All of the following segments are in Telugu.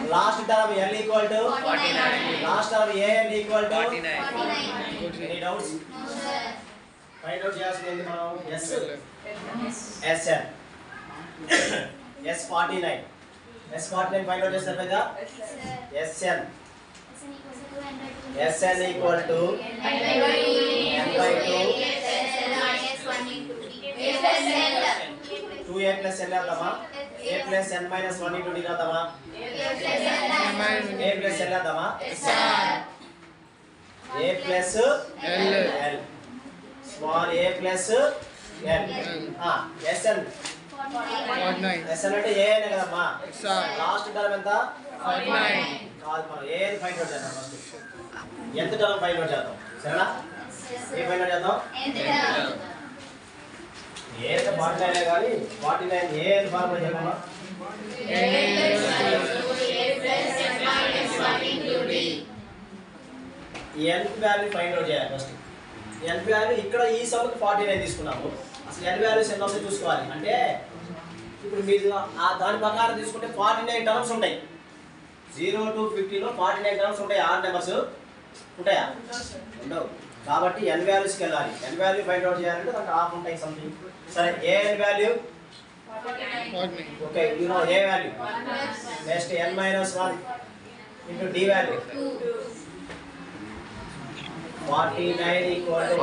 Last term L equal to 49. Last term AN equal to 49. Any doubts? No sir. Find out చేయాల్సింది మనం SN S49 S49 find out చేస్తారు కదా SN SN equal to N by 2 2A plus N అవుతామా A plus N minus 1 into D అవుతామా A plus L అవుతామా A plus L small a plus L SN SN అంటే A అనే కదమ్మా లాస్ట్ టర్మ్ ఎంత 49. కాదు మనం A ని ఫైండ్ అవుట్ చేద్దాం ఫస్ట్ ఎంత టర్మ్ ఫైండ్ అవుట్ చేద్దాం సరేనా ఏ ఫైండ్ అవుట్ చేద్దాం ఏ అంటే 49 కానీ 49 A అని ఫార్ములా చెప్పమ్మా n వాల్యూ ఫైండ్ అవుట్ చేయాలి ఫస్ట్ n వాల్యూ ఇక్కడ ఈ సమ్ కి 49 తీసుకున్నాము అసలు n వాల్యూస్ ఎన్ని వస్తాయో చూసుకోవాలి అంటే ఇప్పుడు మీరు ఆ దాని ప్రకారం తీసుకుంటే 49 టర్మ్స్ ఉంటాయి 0 to 50 లో 49 టర్మ్స్ ఉంటాయి ఆర్ నెంబర్స్ ఉంటాయా ఉండవు కాబట్టి n వాల్యూస్ కి వెళ్ళాలి n వాల్యూ ఫైండ్ అవుట్ చేయాలంటే దానికి హాఫ్ ఉంటాయి సంథింగ్ సరే ఏ n value okay you know A value next n minus 1 into d value 49 equal to 48 1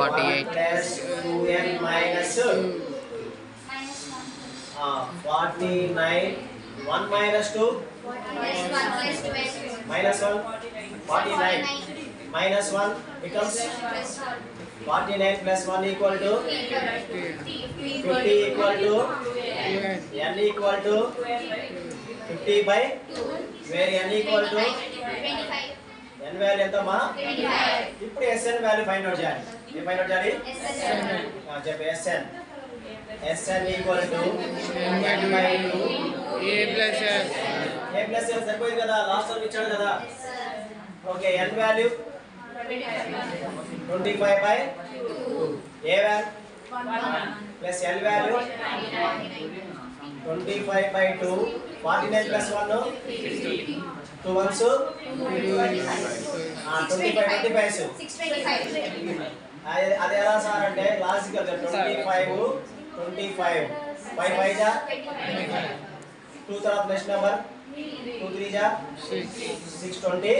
plus 2n minus 49 1 minus 2 minus 1 49 minus 1 becomes 49 plus 1 equal to 50 equal to n equal to 50 by 2 where n equal to 25 n value ఎంతమ్మా 25 ఇప్పుడు SN వాల్యూ ఫైండ్ అవుట్ చేయాలి ఏ ఫైండ్ అవుట్ చేయాలి చెప్పు SN equal to n by 2 A plus L. a plus l సరిపోయింది కదా లాస్ట్ టర్మ్ ఇచ్చాడు కదా okay n value 25 by 2 a value plus l value 25 by 2 49 plus 1 2 ones 25 అది ఎలా సార్ అంటే లాజికల్ గా 25 5 5 జా 2 తర్వాత నెక్స్ట్ నెంబర్ 2 3 జా 6 25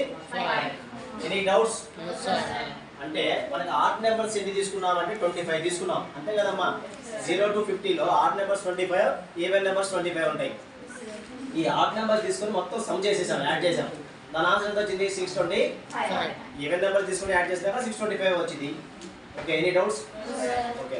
ఎనీ డౌట్స్ అంటే మనకి ఆడ్ నెంబర్స్ ఎన్ని తీసుకున్నామంటే 25 తీసుకున్నాం అంతే కదమ్మా 0 to 50 లో ఆడ్ నెంబర్స్ 25 ఈవెన్ నెంబర్స్ 25 ఉంటాయి ఈ ఆడ్ నెంబర్స్ తీసుకొని మొత్తం సమ్ చేసేసాం యాడ్ చేసాం దాని ఆన్సర్ ఎంత వచ్చింది 625 ఈవెన్ నెంబర్ తీసుకొని యాడ్ చేసినాక 625 వచ్చింది ఓకే ఎనీ డౌట్స్ ఓకే